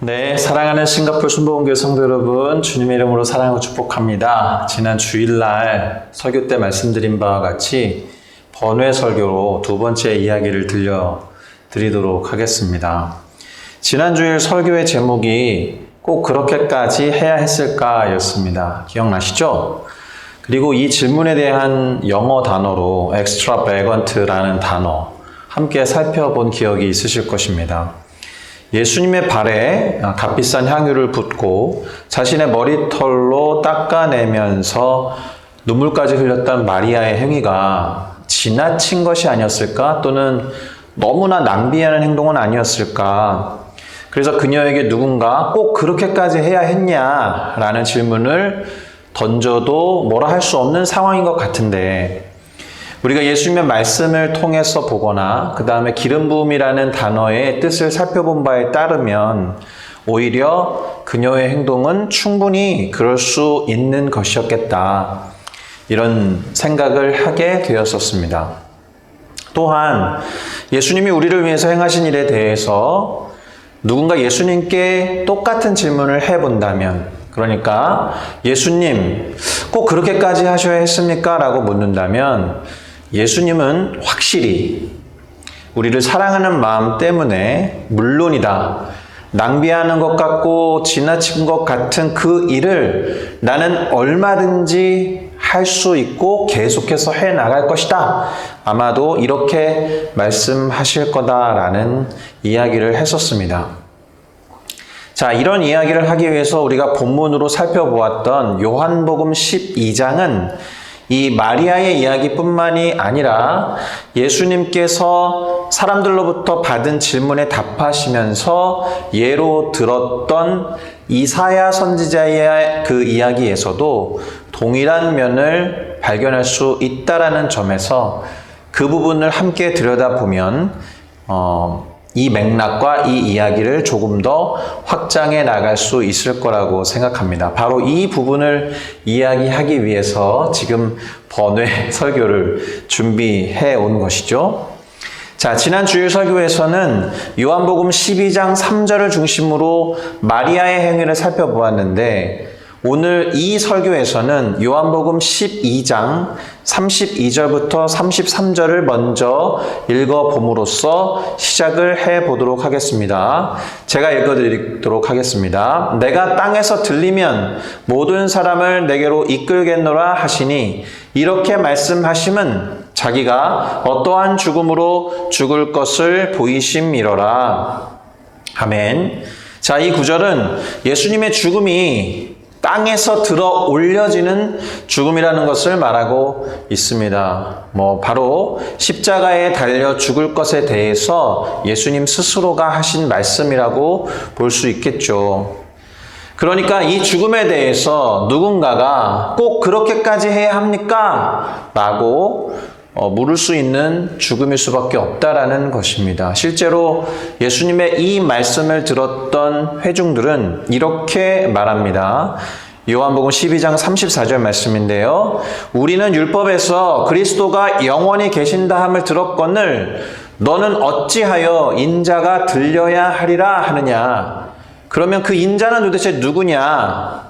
네, 사랑하는 싱가포르 순복음교회 성도 여러분, 주님의 이름으로 사랑하고 축복합니다. 지난 주일날 설교 때 말씀드린 바와 같이 번외 설교로 두 번째 이야기를 들려드리도록 하겠습니다. 지난 주일 설교의 제목이 꼭 그렇게까지 해야 했을까 였습니다. 기억나시죠? 그리고 이 질문에 대한 영어 단어로 extravagant라는 단어 함께 살펴본 기억이 있으실 것입니다. 예수님의 발에 값비싼 향유를 붓고 자신의 머리털로 닦아내면서 눈물까지 흘렸던 마리아의 행위가 지나친 것이 아니었을까? 또는 너무나 낭비하는 행동은 아니었을까? 그래서 그녀에게 누군가 꼭 그렇게까지 해야 했냐라는 질문을 던져도 뭐라 할 수 없는 상황인 것 같은데, 우리가 예수님의 말씀을 통해서 보거나 그 다음에 기름 부음이라는 단어의 뜻을 살펴본 바에 따르면 오히려 그녀의 행동은 충분히 그럴 수 있는 것이었겠다, 이런 생각을 하게 되었었습니다. 또한 예수님이 우리를 위해서 행하신 일에 대해서 누군가 예수님께 똑같은 질문을 해본다면, 그러니까 예수님 꼭 그렇게까지 하셔야 했습니까? 라고 묻는다면 예수님은 확실히 우리를 사랑하는 마음 때문에 물론이다, 낭비하는 것 같고 지나친 것 같은 그 일을 나는 얼마든지 할 수 있고 계속해서 해나갈 것이다, 아마도 이렇게 말씀하실 거다라는 이야기를 했었습니다. 자, 이런 이야기를 하기 위해서 우리가 본문으로 살펴보았던 요한복음 12장은 이 마리아의 이야기뿐만이 아니라 예수님께서 사람들로부터 받은 질문에 답하시면서 예로 들었던 이사야 선지자의 그 이야기에서도 동일한 면을 발견할 수 있다라는 점에서 그 부분을 함께 들여다보면 이 맥락과 이 이야기를 조금 더 확장해 나갈 수 있을 거라고 생각합니다. 바로 이 부분을 이야기하기 위해서 지금 번외 설교를 준비해 온 것이죠. 자, 지난 주일 설교에서는 요한복음 12장 3절을 중심으로 마리아의 행위를 살펴보았는데, 오늘 이 설교에서는 요한복음 12장 32절부터 33절을 먼저 읽어봄으로써 시작을 해보도록 하겠습니다. 제가 읽어드리도록 하겠습니다. 내가 땅에서 들리면 모든 사람을 내게로 이끌겠노라 하시니, 이렇게 말씀하심은 자기가 어떠한 죽음으로 죽을 것을 보이심이로라. 아멘. 자, 이 구절은 예수님의 죽음이 땅에서 들어 올려지는 죽음이라는 것을 말하고 있습니다. 바로 십자가에 달려 죽을 것에 대해서 예수님 스스로가 하신 말씀이라고 볼 수 있겠죠. 그러니까 이 죽음에 대해서 누군가가 꼭 그렇게까지 해야 합니까? 라고 물을 수 있는 죽음일 수밖에 없다라는 것입니다. 실제로 예수님의 이 말씀을 들었던 회중들은 이렇게 말합니다. 요한복음 12장 34절 말씀인데요. 우리는 율법에서 그리스도가 영원히 계신다 함을 들었거늘 너는 어찌하여 인자가 들려야 하리라 하느냐? 그러면 그 인자는 도대체 누구냐?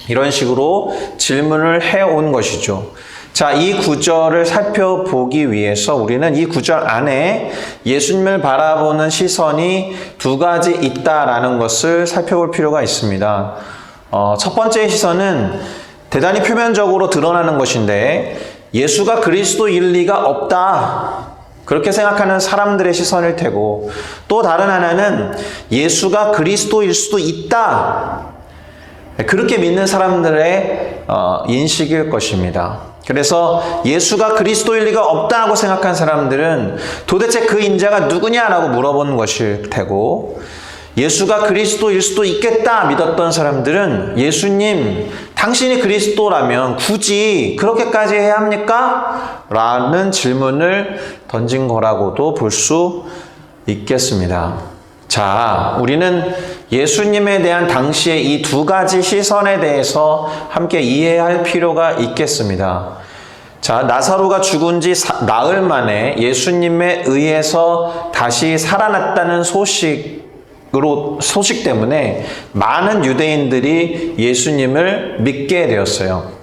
이런 식으로 질문을 해온 것이죠. 자, 이 구절을 살펴보기 위해서 우리는 이 구절 안에 예수님을 바라보는 시선이 두 가지 있다라는 것을 살펴볼 필요가 있습니다. 첫 번째 시선은 대단히 표면적으로 드러나는 것인데, 예수가 그리스도일 리가 없다, 그렇게 생각하는 사람들의 시선일 테고, 또 다른 하나는 예수가 그리스도일 수도 있다, 그렇게 믿는 사람들의 인식일 것입니다. 그래서 예수가 그리스도일 리가 없다고 생각한 사람들은 도대체 그 인자가 누구냐라고 물어보는 것일 테고, 예수가 그리스도일 수도 있겠다 믿었던 사람들은 예수님, 당신이 그리스도라면 굳이 그렇게까지 해야 합니까? 라는 질문을 던진 거라고도 볼 수 있겠습니다. 자, 우리는 예수님에 대한 당시의 이 두 가지 시선에 대해서 함께 이해할 필요가 있겠습니다. 자, 나사로가 죽은 지 나흘 만에 예수님에 의해서 다시 살아났다는 소식을 소식 때문에 많은 유대인들이 예수님을 믿게 되었어요.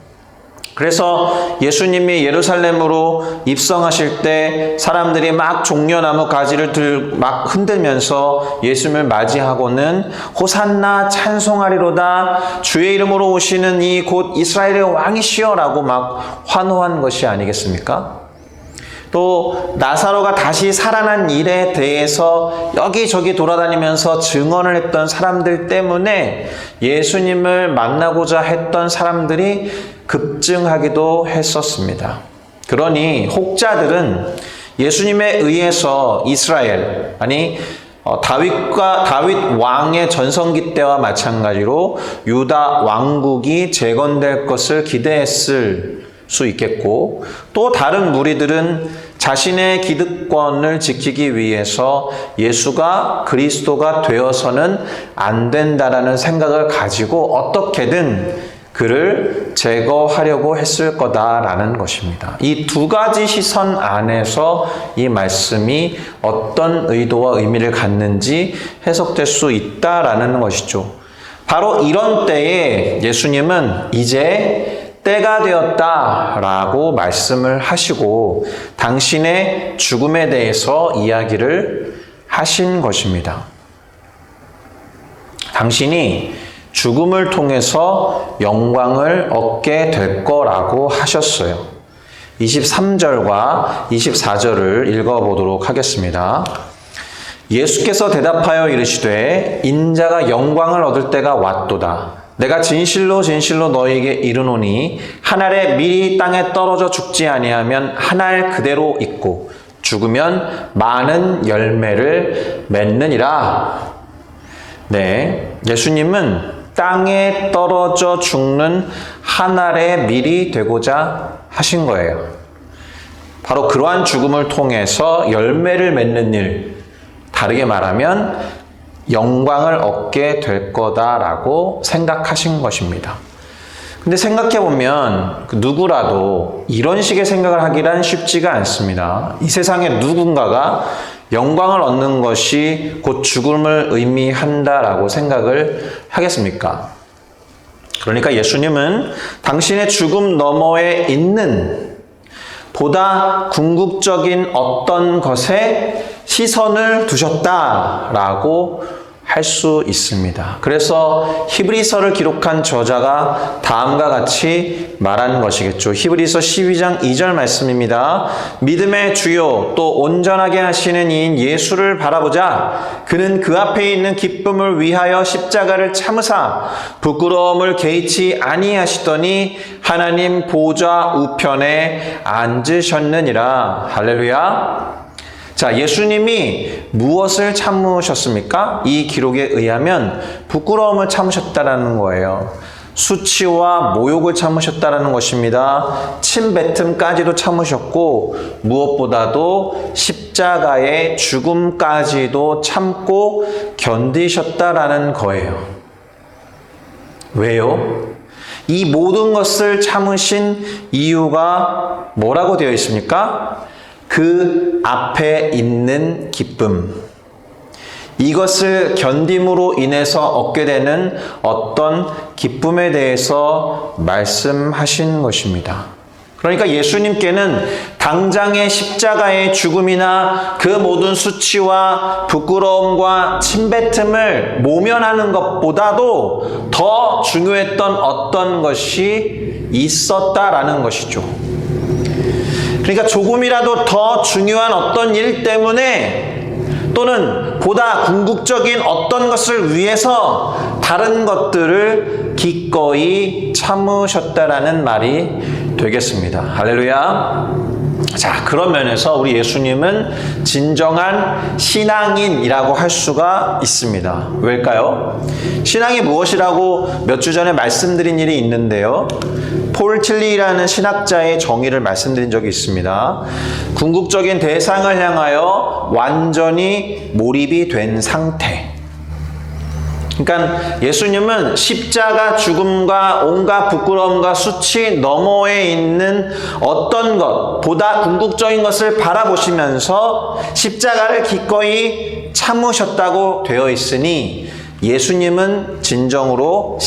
그래서 예수님이 예루살렘으로 입성하실 때 사람들이 막 종려나무 가지를 막 흔들면서 예수님을 맞이하고는 호산나 찬송하리로다, 주의 이름으로 오시는 이 곧 이스라엘의 왕이시여 라고 막 환호한 것이 아니겠습니까? 또 나사로가 다시 살아난 일에 대해서 여기저기 돌아다니면서 증언을 했던 사람들 때문에 예수님을 만나고자 했던 사람들이 급증하기도 했었습니다. 그러니 혹자들은 예수님에 의해서 이스라엘, 다윗 왕의 전성기 때와 마찬가지로 유다 왕국이 재건될 것을 기대했을 수 있겠고, 또 다른 무리들은 자신의 기득권을 지키기 위해서 예수가 그리스도가 되어서는 안 된다라는 생각을 가지고 어떻게든 그를 제거하려고 했을 거다라는 것입니다. 이 두 가지 시선 안에서 이 말씀이 어떤 의도와 의미를 갖는지 해석될 수 있다라는 것이죠. 바로 이런 때에 예수님은 이제 때가 되었다라고 말씀을 하시고 당신의 죽음에 대해서 이야기를 하신 것입니다. 당신이 죽음을 통해서 영광을 얻게 될 거라고 하셨어요. 23절과 24절을 읽어보도록 하겠습니다. 예수께서 대답하여 이르시되 인자가 영광을 얻을 때가 왔도다. 내가 진실로 진실로 너희에게 이르노니 한 알에 밀이 땅에 떨어져 죽지 아니하면 한 알 그대로 있고 죽으면 많은 열매를 맺느니라. 네, 예수님은 땅에 떨어져 죽는 한 알의 밀이 되고자 하신 거예요. 바로 그러한 죽음을 통해서 열매를 맺는 일, 다르게 말하면 영광을 얻게 될 거다라고 생각하신 것입니다. 근데 생각해보면 누구라도 이런 식의 생각을 하기란 쉽지가 않습니다. 이 세상에 누군가가 영광을 얻는 것이 곧 죽음을 의미한다라고 생각을 하겠습니까? 그러니까 예수님은 당신의 죽음 너머에 있는 보다 궁극적인 어떤 것에 시선을 두셨다라고 할 수 있습니다. 그래서 히브리서를 기록한 저자가 다음과 같이 말한 것이겠죠. 히브리서 12장 2절 말씀입니다. 믿음의 주요 또 온전하게 하시는 이인 예수를 바라보자. 그는 그 앞에 있는 기쁨을 위하여 십자가를 참으사 부끄러움을 개의치 아니하시더니 하나님 보좌 우편에 앉으셨느니라. 할렐루야. 자, 예수님이 무엇을 참으셨습니까? 이 기록에 의하면 부끄러움을 참으셨다라는 거예요. 수치와 모욕을 참으셨다라는 것입니다. 침뱉음까지도 참으셨고 무엇보다도 십자가의 죽음까지도 참고 견디셨다라는 거예요. 왜요? 이 모든 것을 참으신 이유가 뭐라고 되어 있습니까? 그 앞에 있는 기쁨, 이것을 견딤으로 인해서 얻게 되는 어떤 기쁨에 대해서 말씀하신 것입니다. 그러니까 예수님께는 당장의 십자가의 죽음이나 그 모든 수치와 부끄러움과 침뱉음을 모면하는 것보다도 더 중요했던 어떤 것이 있었다라는 것이죠. 그러니까 조금이라도 더 중요한 어떤 일 때문에 또는 보다 궁극적인 어떤 것을 위해서 다른 것들을 기꺼이 참으셨다라는 말이 되겠습니다. 할렐루야. 자, 그런 면에서 우리 예수님은 진정한 신앙인이라고 할 수가 있습니다. 왜일까요? 신앙이 무엇이라고 몇 주 전에 말씀드린 일이 있는데요. 폴 틸리라는 신학자의 정의를 말씀드린 적이 있습니다. 궁극적인 대상을 향하여 완전히 몰입이 된 상태. 그러니까 예수님은 십자가 죽음과 온갖 부끄러움과 수치 너머에 있는 어떤 것보다 궁극적인 것을 바라보시면서 십자가를 기꺼이 참으셨다고 되어 있으니 예수님은 진정으로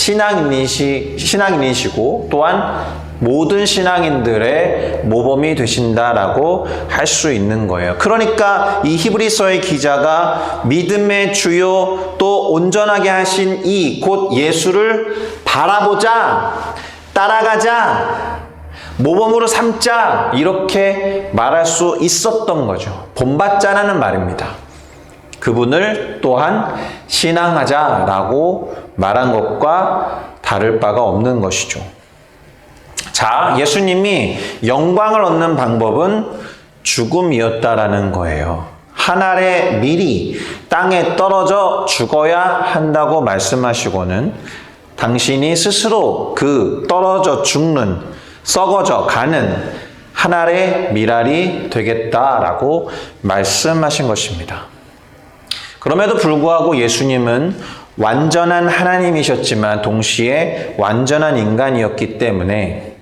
신앙인이시고 또한 모든 신앙인들의 모범이 되신다라고 할 수 있는 거예요. 그러니까 이 히브리서의 기자가 믿음의 주요 또 온전하게 하신 이 곧 예수를 바라보자, 따라가자, 모범으로 삼자 이렇게 말할 수 있었던 거죠. 본받자라는 말입니다. 그분을 또한 신앙하자라고 말한 것과 다를 바가 없는 것이죠. 자, 예수님이 영광을 얻는 방법은 죽음이었다라는 거예요. 한 알의 밀이 땅에 떨어져 죽어야 한다고 말씀하시고는 당신이 스스로 그 떨어져 죽는, 썩어져 가는 한 알의 밀알이 되겠다라고 말씀하신 것입니다. 그럼에도 불구하고 예수님은 완전한 하나님이셨지만 동시에 완전한 인간이었기 때문에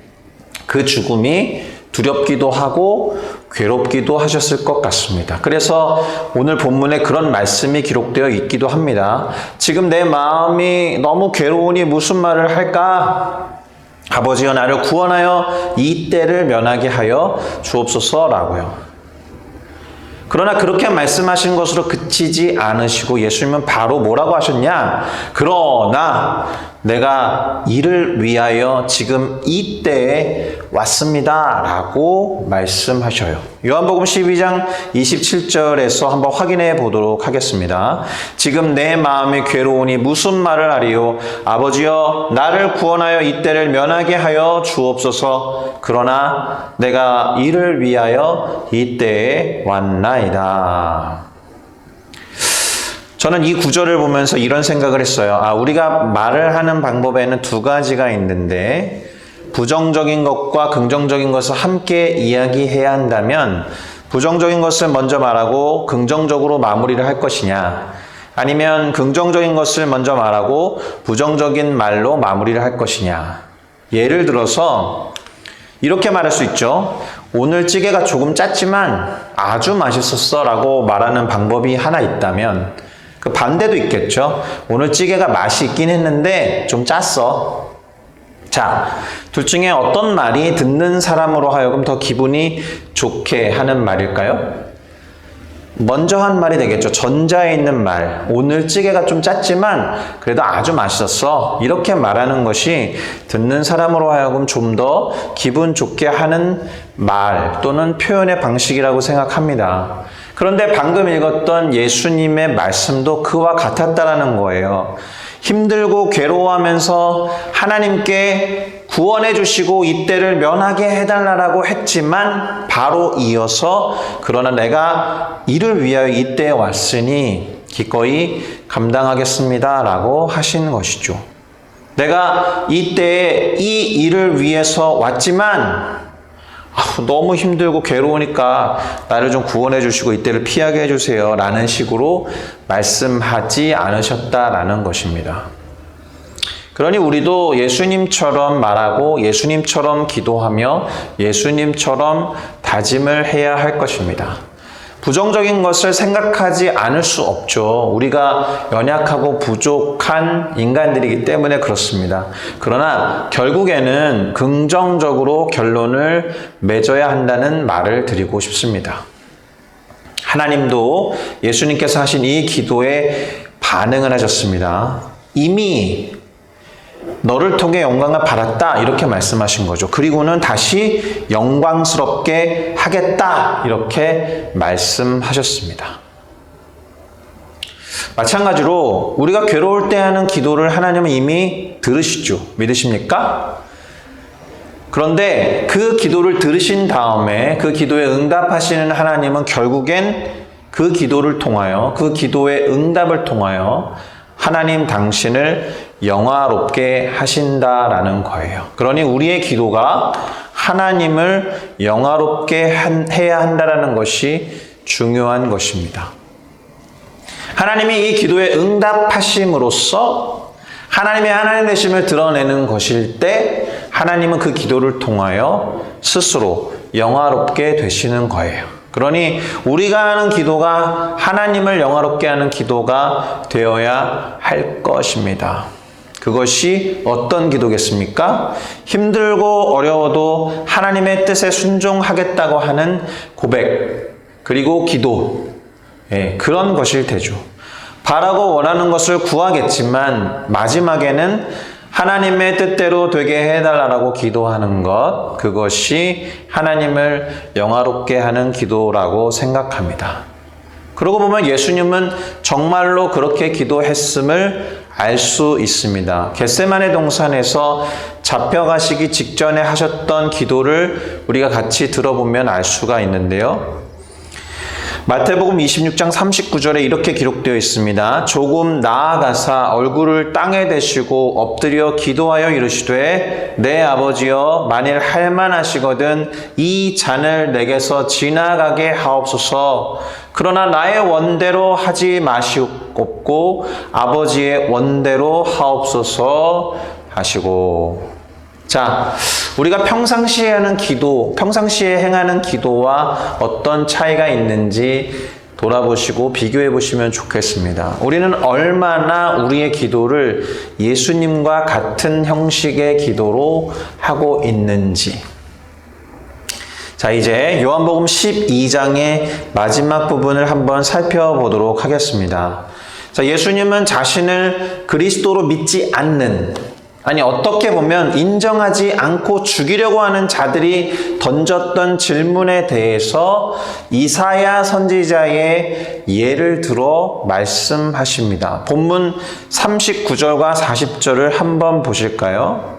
그 죽음이 두렵기도 하고 괴롭기도 하셨을 것 같습니다. 그래서 오늘 본문에 그런 말씀이 기록되어 있기도 합니다. 지금 내 마음이 너무 괴로우니 무슨 말을 할까? 아버지여 나를 구원하여 이 때를 면하게 하여 주옵소서라고요. 그러나 그렇게 말씀하신 것으로 그치지 않으시고 예수님은 바로 뭐라고 하셨냐? 그러나 내가 이를 위하여 지금 이때에 왔습니다 라고 말씀하셔요. 요한복음 12장 27절에서 한번 확인해 보도록 하겠습니다. 지금 내 마음이 괴로우니 무슨 말을 하리요? 아버지여 나를 구원하여 이때를 면하게 하여 주옵소서. 그러나 내가 이를 위하여 이때에 왔나이다. 저는 이 구절을 보면서 이런 생각을 했어요. 우리가 말을 하는 방법에는 두 가지가 있는데 부정적인 것과 긍정적인 것을 함께 이야기해야 한다면 부정적인 것을 먼저 말하고 긍정적으로 마무리를 할 것이냐, 아니면 긍정적인 것을 먼저 말하고 부정적인 말로 마무리를 할 것이냐. 예를 들어서 이렇게 말할 수 있죠. 오늘 찌개가 조금 짰지만 아주 맛있었어 라고 말하는 방법이 하나 있다면 그 반대도 있겠죠. 오늘 찌개가 맛이 있긴 했는데 좀 짰어. 자, 둘 중에 어떤 말이 듣는 사람으로 하여금 더 기분이 좋게 하는 말일까요? 먼저 한 말이 되겠죠. 전자에 있는 말. 오늘 찌개가 좀 짰지만 그래도 아주 맛있었어. 이렇게 말하는 것이 듣는 사람으로 하여금 좀 더 기분 좋게 하는 말 또는 표현의 방식이라고 생각합니다. 그런데 방금 읽었던 예수님의 말씀도 그와 같았다라는 거예요. 힘들고 괴로워하면서 하나님께 구원해 주시고 이때를 면하게 해달라고 했지만 바로 이어서 그러나 내가 이를 위하여 이때에 왔으니 기꺼이 감당하겠습니다 라고 하신 것이죠. 내가 이때에 이 일을 위해서 왔지만 너무 힘들고 괴로우니까 나를 좀 구원해 주시고 이때를 피하게 해주세요 라는 식으로 말씀하지 않으셨다라는 것입니다. 그러니 우리도 예수님처럼 말하고 예수님처럼 기도하며 예수님처럼 다짐을 해야 할 것입니다. 부정적인 것을 생각하지 않을 수 없죠. 우리가 연약하고 부족한 인간들이기 때문에 그렇습니다. 그러나 결국에는 긍정적으로 결론을 맺어야 한다는 말을 드리고 싶습니다. 하나님도 예수님께서 하신 이 기도에 반응을 하셨습니다. 이미 너를 통해 영광을 받았다 이렇게 말씀하신 거죠. 그리고는 다시 영광스럽게 하겠다 이렇게 말씀하셨습니다. 마찬가지로 우리가 괴로울 때 하는 기도를 하나님은 이미 들으시죠. 믿으십니까? 그런데 그 기도를 들으신 다음에 그 기도에 응답하시는 하나님은 결국엔 그 기도를 통하여 그 기도의 응답을 통하여 하나님 당신을 영화롭게 하신다라는 거예요. 그러니 우리의 기도가 하나님을 영화롭게 해야 한다라는 것이 중요한 것입니다. 하나님이 이 기도에 응답하심으로써 하나님의 하나님 되심을 드러내는 것일 때 하나님은 그 기도를 통하여 스스로 영화롭게 되시는 거예요. 그러니 우리가 하는 기도가 하나님을 영화롭게 하는 기도가 되어야 할 것입니다. 그것이 어떤 기도겠습니까? 힘들고 어려워도 하나님의 뜻에 순종하겠다고 하는 고백, 그리고 기도. 그런 것일 테죠. 바라고 원하는 것을 구하겠지만 마지막에는 하나님의 뜻대로 되게 해달라고 기도하는 것, 그것이 하나님을 영화롭게 하는 기도라고 생각합니다. 그러고 보면 예수님은 정말로 그렇게 기도했음을 알 수 있습니다. 겟세마네 동산에서 잡혀가시기 직전에 하셨던 기도를 우리가 같이 들어보면 알 수가 있는데요. 마태복음 26장 39절에 이렇게 기록되어 있습니다. 조금 나아가사 얼굴을 땅에 대시고 엎드려 기도하여 이르시되 내 아버지여 만일 할만하시거든 이 잔을 내게서 지나가게 하옵소서. 그러나 나의 원대로 하지 마시옵고 아버지의 원대로 하옵소서 하시고. 자, 우리가 평상시에 하는 기도, 평상시에 행하는 기도와 어떤 차이가 있는지 돌아보시고 비교해 보시면 좋겠습니다. 우리는 얼마나 우리의 기도를 예수님과 같은 형식의 기도로 하고 있는지. 자, 이제 요한복음 12장의 마지막 부분을 한번 살펴보도록 하겠습니다. 자, 예수님은 자신을 그리스도로 믿지 않는, 아니 어떻게 보면 인정하지 않고 죽이려고 하는 자들이 던졌던 질문에 대해서 이사야 선지자의 예를 들어 말씀하십니다. 본문 39절과 40절을 한번 보실까요?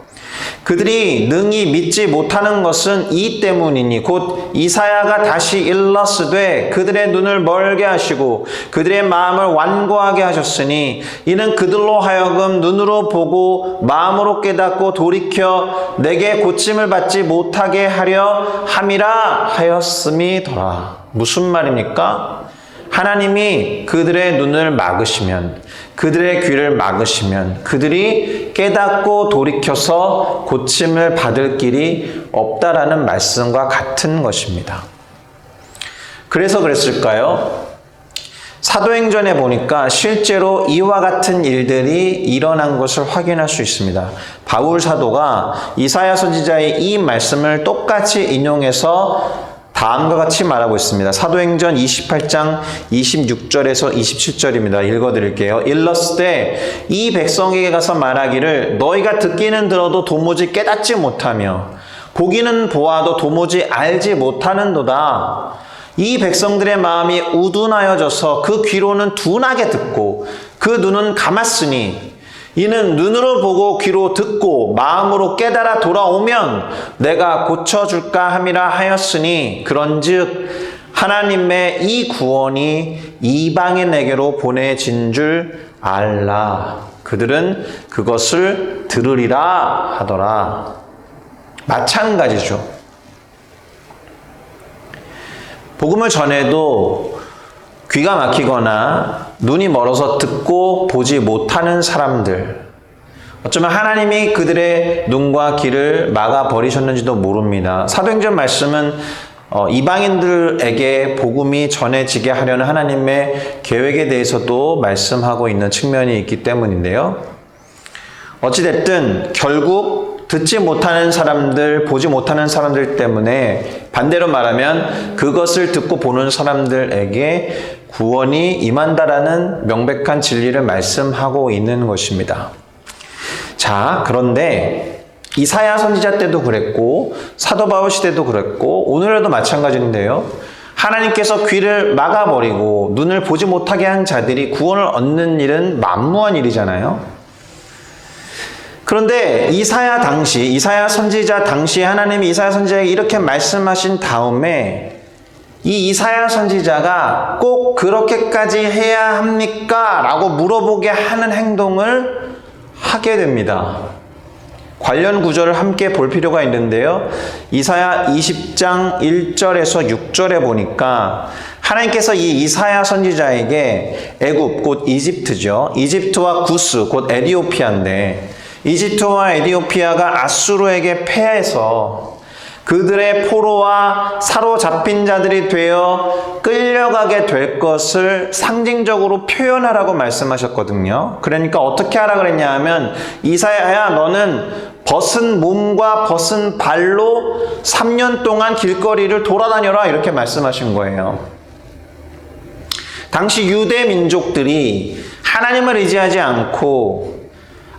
그들이 능히 믿지 못하는 것은 이 때문이니 곧 이사야가 다시 일렀으되 그들의 눈을 멀게 하시고 그들의 마음을 완고하게 하셨으니 이는 그들로 하여금 눈으로 보고 마음으로 깨닫고 돌이켜 내게 고침을 받지 못하게 하려 함이라 하였음이더라. 무슨 말입니까? 하나님이 그들의 눈을 막으시면, 그들의 귀를 막으시면 그들이 깨닫고 돌이켜서 고침을 받을 길이 없다라는 말씀과 같은 것입니다. 그래서 그랬을까요? 사도행전에 보니까 실제로 이와 같은 일들이 일어난 것을 확인할 수 있습니다. 바울 사도가 이사야 선지자의 이 말씀을 똑같이 인용해서 다음과 같이 말하고 있습니다. 사도행전 28장 26절에서 27절입니다. 읽어드릴게요. 일렀을 이 백성에게 가서 말하기를 너희가 듣기는 들어도 도무지 깨닫지 못하며 보기는 보아도 도무지 알지 못하는도다. 이 백성들의 마음이 우둔하여져서 그 귀로는 둔하게 듣고 그 눈은 감았으니 이는 눈으로 보고 귀로 듣고 마음으로 깨달아 돌아오면 내가 고쳐줄까 함이라 하였으니 그런즉 하나님의 이 구원이 이방인에게로 보내진 줄 알라. 그들은 그것을 들으리라 하더라. 마찬가지죠. 복음을 전해도 귀가 막히거나 눈이 멀어서 듣고 보지 못하는 사람들, 어쩌면 하나님이 그들의 눈과 귀를 막아버리셨는지도 모릅니다. 사도행전 말씀은 이방인들에게 복음이 전해지게 하려는 하나님의 계획에 대해서도 말씀하고 있는 측면이 있기 때문인데요. 어찌됐든 결국 듣지 못하는 사람들, 보지 못하는 사람들 때문에 반대로 말하면 그것을 듣고 보는 사람들에게 구원이 임한다라는 명백한 진리를 말씀하고 있는 것입니다. 자, 그런데 이사야 선지자 때도 그랬고 사도 바울 시대도 그랬고 오늘에도 마찬가지인데요. 하나님께서 귀를 막아버리고 눈을 보지 못하게 한 자들이 구원을 얻는 일은 만무한 일이잖아요. 그런데 이사야 선지자 당시에 하나님이 이사야 선지자에게 이렇게 말씀하신 다음에 이 이사야 선지자가 꼭 그렇게까지 해야 합니까? 라고 물어보게 하는 행동을 하게 됩니다. 관련 구절을 함께 볼 필요가 있는데요. 이사야 20장 1절에서 6절에 보니까 하나님께서 이 이사야 선지자에게 애굽, 곧 이집트죠. 이집트와 구스, 곧 에디오피아인데 이집트와 에디오피아가 아수르에게 패해서 그들의 포로와 사로잡힌 자들이 되어 끌려가게 될 것을 상징적으로 표현하라고 말씀하셨거든요. 그러니까 어떻게 하라 그랬냐 하면 이사야야 너는 벗은 몸과 벗은 발로 3년 동안 길거리를 돌아다녀라 이렇게 말씀하신 거예요. 당시 유대 민족들이 하나님을 의지하지 않고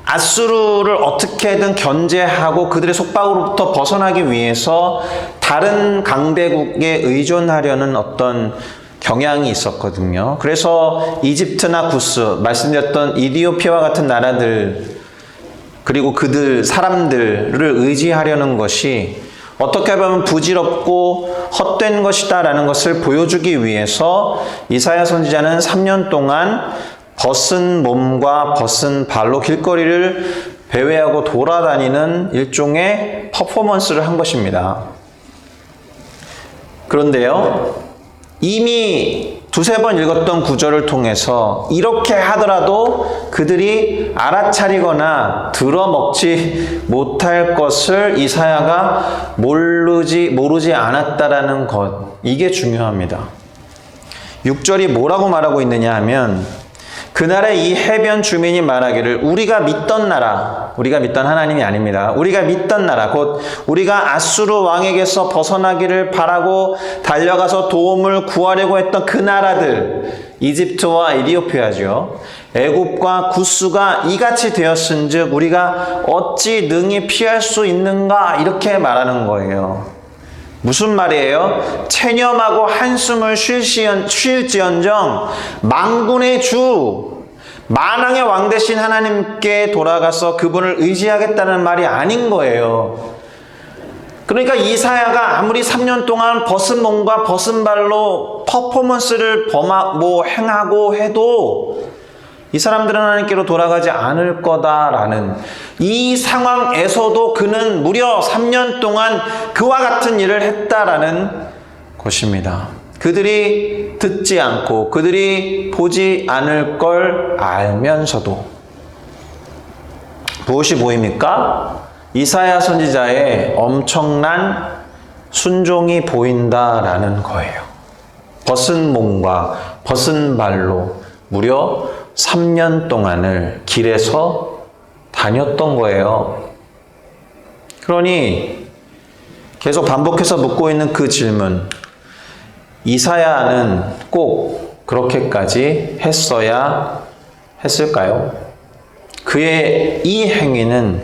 아수르를 어떻게든 견제하고 그들의 속박으로부터 벗어나기 위해서 다른 강대국에 의존하려는 어떤 경향이 있었거든요. 그래서 이집트나 구스, 말씀드렸던 이디오피아와 같은 나라들, 그리고 그들 사람들을 의지하려는 것이 어떻게 보면 부질없고 헛된 것이다라는 것을 보여주기 위해서 이사야 선지자는 3년 동안 벗은 몸과 벗은 발로 길거리를 배회하고 돌아다니는 일종의 퍼포먼스를 한 것입니다. 그런데요, 이미 두세 번 읽었던 구절을 통해서 이렇게 하더라도 그들이 알아차리거나 들어먹지 못할 것을 이사야가 모르지 않았다라는 것, 이게 중요합니다. 6절이 뭐라고 말하고 있느냐 하면 그날의 이 해변 주민이 말하기를 우리가 믿던 나라, 우리가 믿던 하나님이 아닙니다. 우리가 믿던 나라, 곧 우리가 아수르 왕에게서 벗어나기를 바라고 달려가서 도움을 구하려고 했던 그 나라들, 이집트와 에디오피아죠. 애굽과 구스가 이같이 되었은즉 우리가 어찌 능히 피할 수 있는가 이렇게 말하는 거예요. 무슨 말이에요? 체념하고 한숨을 쉴지언정 만군의 주, 만왕의 왕 되신 하나님께 돌아가서 그분을 의지하겠다는 말이 아닌 거예요. 그러니까 이사야가 아무리 3년 동안 벗은 몸과 벗은 발로 퍼포먼스를 행하고 해도 이 사람들은 하나님께로 돌아가지 않을 거다라는 이 상황에서도 그는 무려 3년 동안 그와 같은 일을 했다라는 것입니다. 그들이 듣지 않고 그들이 보지 않을 걸 알면서도 무엇이 보입니까? 이사야 선지자의 엄청난 순종이 보인다라는 거예요. 벗은 몸과 벗은 발로 무려 3년 동안을 길에서 다녔던 거예요. 그러니 계속 반복해서 묻고 있는 그 질문, 이사야는 꼭 그렇게까지 했어야 했을까요? 그의 이 행위는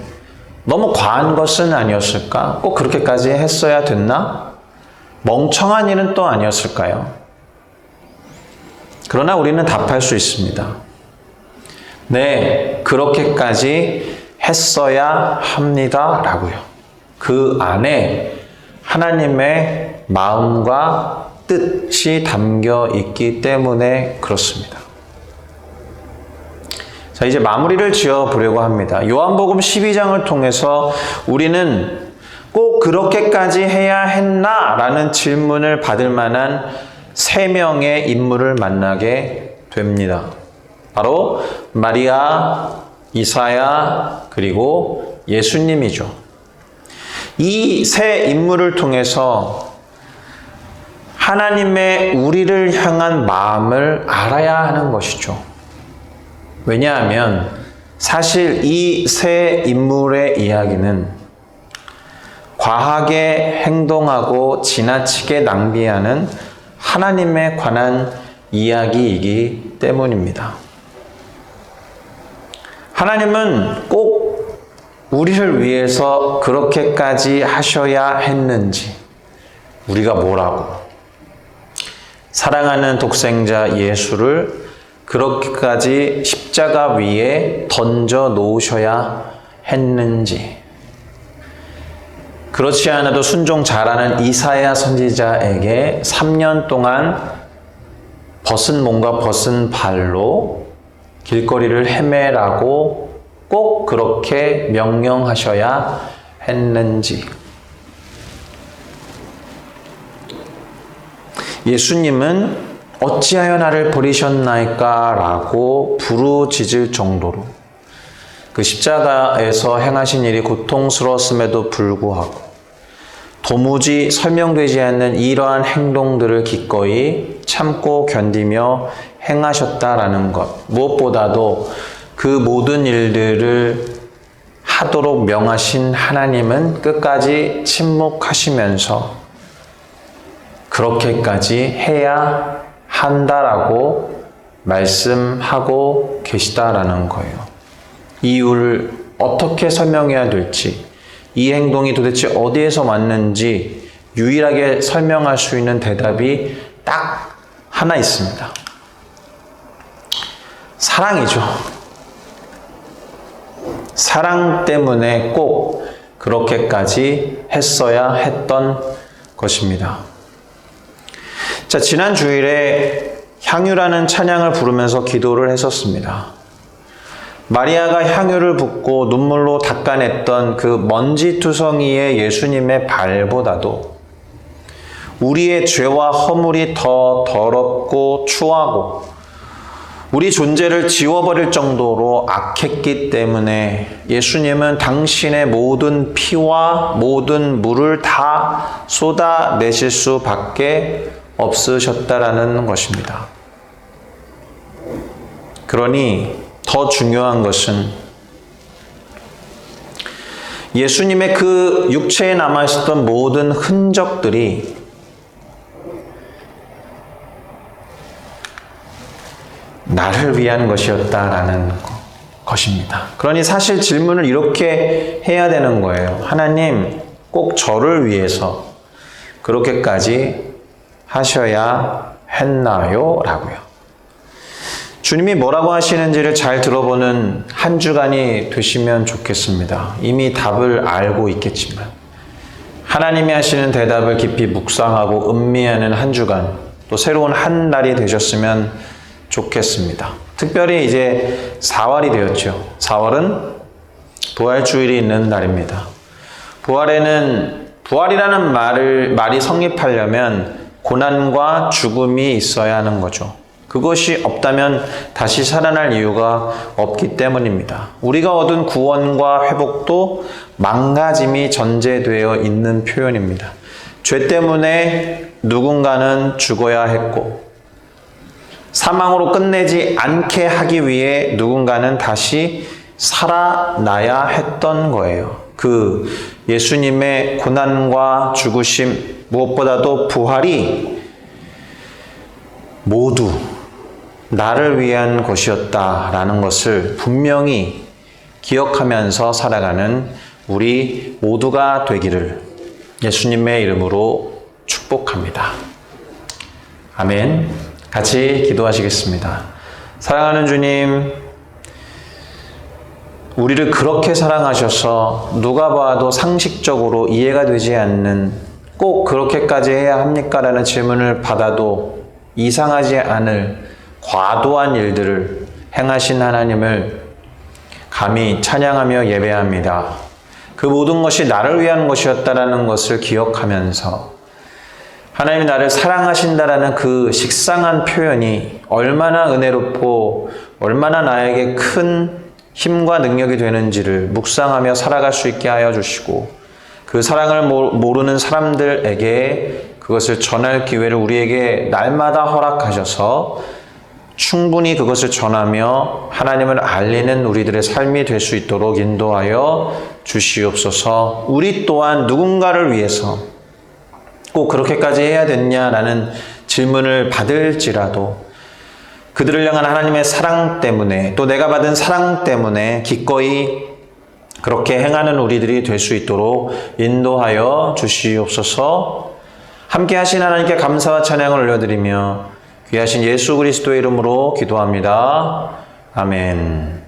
너무 과한 것은 아니었을까? 꼭 그렇게까지 했어야 됐나? 멍청한 일은 또 아니었을까요? 그러나 우리는 답할 수 있습니다. 네, 그렇게까지 했어야 합니다. 라고요. 그 안에 하나님의 마음과 뜻이 담겨 있기 때문에 그렇습니다. 자, 이제 마무리를 지어 보려고 합니다. 요한복음 12장을 통해서 우리는 꼭 그렇게까지 해야 했나? 라는 질문을 받을 만한 3명의 인물을 만나게 됩니다. 바로 마리아, 이사야, 그리고 예수님이죠. 이 세 인물을 통해서 하나님의 우리를 향한 마음을 알아야 하는 것이죠. 왜냐하면 사실 이 세 인물의 이야기는 과하게 행동하고 지나치게 낭비하는 하나님에 관한 이야기이기 때문입니다. 하나님은 꼭 우리를 위해서 그렇게까지 하셔야 했는지, 우리가 뭐라고, 사랑하는 독생자 예수를 그렇게까지 십자가 위에 던져 놓으셔야 했는지, 그렇지 않아도 순종 잘하는 이사야 선지자에게 3년 동안 벗은 몸과 벗은 발로 길거리를 헤매라고 꼭 그렇게 명령하셔야 했는지. 예수님은 어찌하여 나를 버리셨나이까 라고 부르짖을 정도로 그 십자가에서 행하신 일이 고통스러웠음에도 불구하고 도무지 설명되지 않는 이러한 행동들을 기꺼이 참고 견디며 행하셨다라는 것. 무엇보다도 그 모든 일들을 하도록 명하신 하나님은 끝까지 침묵하시면서 그렇게까지 해야 한다라고 말씀하고 계시다라는 거예요. 이유를 어떻게 설명해야 될지, 이 행동이 도대체 어디에서 왔는지 유일하게 설명할 수 있는 대답이 딱 하나 있습니다. 사랑이죠. 사랑 때문에 꼭 그렇게까지 했어야 했던 것입니다. 자, 지난 주일에 향유라는 찬양을 부르면서 기도를 했었습니다. 마리아가 향유를 붓고 눈물로 닦아냈던 그 먼지투성이의 예수님의 발보다도 우리의 죄와 허물이 더 더럽고 추하고 우리 존재를 지워버릴 정도로 악했기 때문에 예수님은 당신의 모든 피와 모든 물을 다 쏟아내실 수밖에 없으셨다라는 것입니다. 그러니 더 중요한 것은 예수님의 그 육체에 남아있었던 모든 흔적들이 나를 위한 것이었다라는 것입니다. 그러니 사실 질문을 이렇게 해야 되는 거예요. 하나님, 꼭 저를 위해서 그렇게까지 하셔야 했나요? 라고요. 주님이 뭐라고 하시는지를 잘 들어보는 한 주간이 되시면 좋겠습니다. 이미 답을 알고 있겠지만 하나님이 하시는 대답을 깊이 묵상하고 음미하는 한 주간, 또 새로운 한 달이 되셨으면 좋겠습니다. 특별히 이제 4월이 되었죠. 4월은 부활주일이 있는 날입니다. 부활이라는 말이 성립하려면 고난과 죽음이 있어야 하는 거죠. 그것이 없다면 다시 살아날 이유가 없기 때문입니다. 우리가 얻은 구원과 회복도 망가짐이 전제되어 있는 표현입니다. 죄 때문에 누군가는 죽어야 했고 사망으로 끝내지 않게 하기 위해 누군가는 다시 살아나야 했던 거예요. 그 예수님의 고난과 죽으심, 무엇보다도 부활이 모두 나를 위한 것이었다라는 것을 분명히 기억하면서 살아가는 우리 모두가 되기를 예수님의 이름으로 축복합니다. 아멘. 같이 기도하시겠습니다. 사랑하는 주님, 우리를 그렇게 사랑하셔서 누가 봐도 상식적으로 이해가 되지 않는 꼭 그렇게까지 해야 합니까? 라는 질문을 받아도 이상하지 않을 과도한 일들을 행하신 하나님을 감히 찬양하며 예배합니다. 그 모든 것이 나를 위한 것이었다라는 것을 기억하면서 하나님이 나를 사랑하신다라는 그 식상한 표현이 얼마나 은혜롭고 얼마나 나에게 큰 힘과 능력이 되는지를 묵상하며 살아갈 수 있게 하여 주시고 그 사랑을 모르는 사람들에게 그것을 전할 기회를 우리에게 날마다 허락하셔서 충분히 그것을 전하며 하나님을 알리는 우리들의 삶이 될 수 있도록 인도하여 주시옵소서. 우리 또한 누군가를 위해서 꼭 그렇게까지 해야 됐냐라는 질문을 받을지라도 그들을 향한 하나님의 사랑 때문에 또 내가 받은 사랑 때문에 기꺼이 그렇게 행하는 우리들이 될 수 있도록 인도하여 주시옵소서. 함께 하신 하나님께 감사와 찬양을 올려드리며 귀하신 예수 그리스도의 이름으로 기도합니다. 아멘.